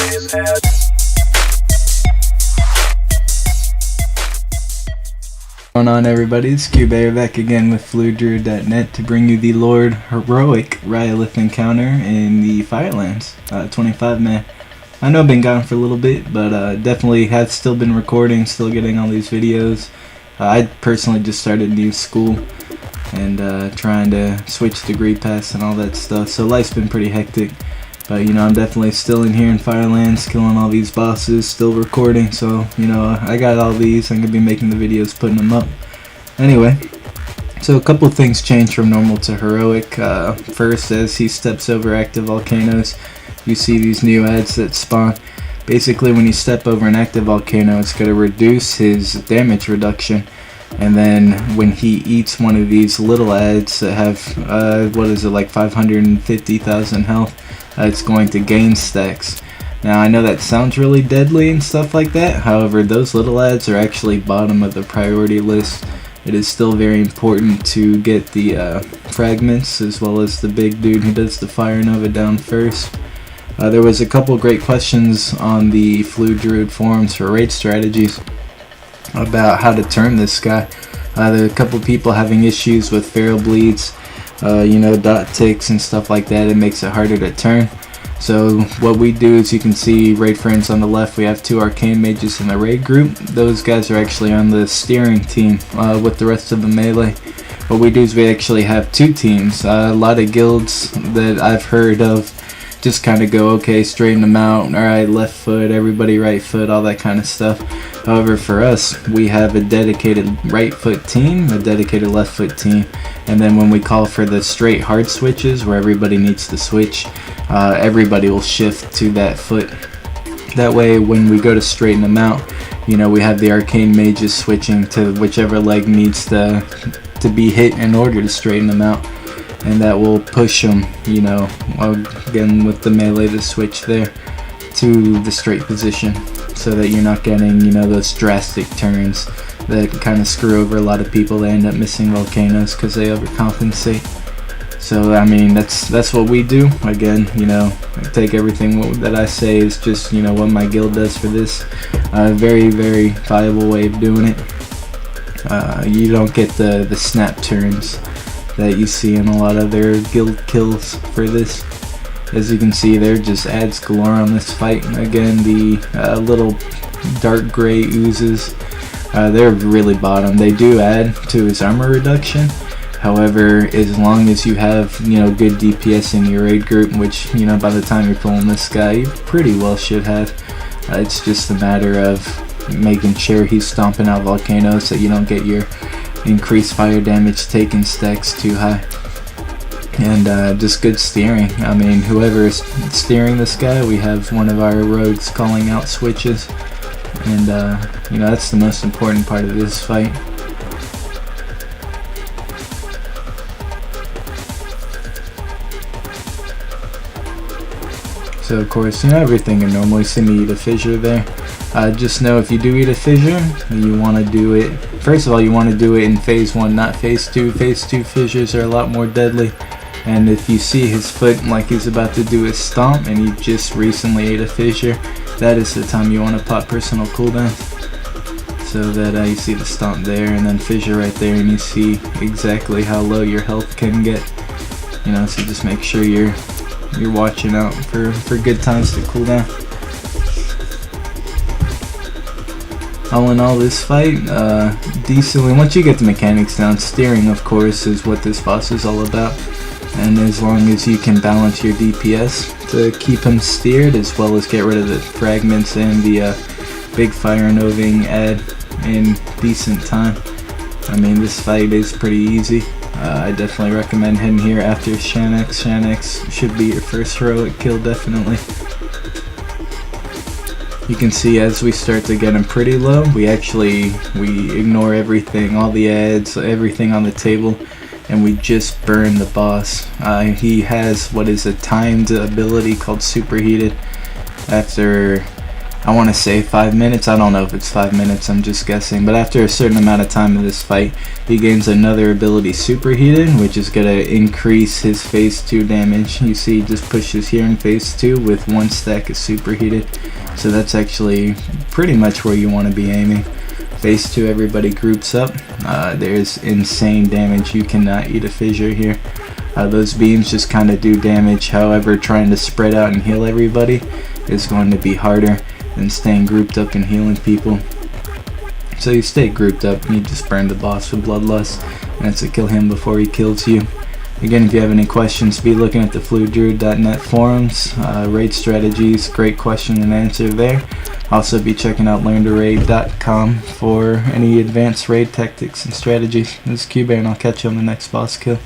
What's going on, everybody? It's Qbear back again with FluidDruid.net to bring you the Lord Heroic Rhyolith encounter in the Firelands 25 man. I know I've been gone for a little bit, but definitely have still been recording, still getting all these videos. I personally just started new school and trying to switch degree paths and all that stuff, so life's been pretty hectic. But you know, I'm definitely still in here in Firelands, killing all these bosses, still recording, so you know, I got all these. I'm gonna be making the videos, putting them up. Anyway, so a couple of things changed from normal to heroic. First, as he steps over active volcanoes, you see these new ads that spawn. Basically, when you step over an active volcano, it's going to reduce his damage reduction, and then when he eats one of these little ads that have what is it, like 550,000 health, it's going to gain stacks. Now I know that sounds really deadly and stuff like that, however those little ads are actually bottom of the priority list. It is still very important to get the fragments as well as the big dude who does the fire nova down first. There was a couple great questions on the FluidDruid forums for raid strategies about how to turn this guy. There are a couple people having issues with feral bleeds, you know, dot ticks and stuff like that. It makes it harder to turn. So what we do is, you can see raid friends on the left, we have 2 arcane mages in the raid group. Those guys are actually on the steering team with the rest of the melee. What we do is we actually have 2 teams. A lot of guilds that I've heard of just kind of go, okay, straighten them out, alright, left foot, everybody right foot, all that kind of stuff. However, for us, we have a dedicated right foot team, a dedicated left foot team, and then when we call for the straight hard switches where everybody needs to switch, everybody will shift to that foot. That way, when we go to straighten them out, you know, we have the arcane mages switching to whichever leg needs to be hit in order to straighten them out. And that will push them, you know, again with the melee to switch there to the straight position, so that you're not getting, you know, those drastic turns that kind of screw over a lot of people. They end up missing volcanoes because they overcompensate. So I mean, that's what we do. Again, you know, I take everything that I say is just, you know, what my guild does for this. Very, very viable way of doing it. You don't get the snap turns that you see in a lot of their guild kills for this. As you can see, they're just ads galore on this fight. Again, the little dark gray oozes, they're really bottom. They do add to his armor reduction. However, as long as you have, you know, good DPS in your raid group, which, you know, by the time you're pulling this guy, you pretty well should have. It's just a matter of making sure he's stomping out volcanoes so you don't get your increased fire damage taken stacks too high. And just good steering. I mean, whoever is steering this guy, we have one of our rogues calling out switches, and you know, that's the most important part of this fight. So of course, you know, everything can normally see me eat a fissure there. Just know if you do eat a fissure, you want to do it, first of all, you want to do it in phase 1, not phase 2. Phase 2 fissures are a lot more deadly. And if you see his foot like he's about to do his stomp and he just recently ate a fissure, that is the time you want to pop personal cooldown. So that you see the stomp there and then fissure right there, and you see exactly how low your health can get. You know, so just make sure you're watching out for good times to cool down. All in all, this fight, decently, once you get the mechanics down, steering of course is what this boss is all about. And as long as you can balance your DPS to keep him steered, as well as get rid of the fragments and the big fire noving ad in decent time, I mean, this fight is pretty easy. I definitely recommend heading here after Shanx. Shanx should be your first heroic kill, definitely. You can see as we start to get him pretty low, we ignore everything, all the ads, everything on the table, and we just burn the boss. He has what is a timed ability called Superheated. After I want to say 5 minutes. I don't know if it's 5 minutes, I'm just guessing. But after a certain amount of time in this fight, he gains another ability, Superheated, which is going to increase his phase 2 damage. You see he just pushes here in phase 2 with 1 stack of Superheated. So that's actually pretty much where you want to be aiming. Phase 2, everybody groups up. There's insane damage. You cannot eat a fissure here. Those beams just kind of do damage. However, trying to spread out and heal everybody is going to be harder than staying grouped up and healing people. So you stay grouped up and you just burn the boss with Bloodlust, and that's to kill him before he kills you. Again, if you have any questions, be looking at the FluidDruid.net forums. Raid strategies, great question and answer there. Also be checking out learntoraid.com for any advanced raid tactics and strategies. This is Qbear, and I'll catch you on the next boss kill.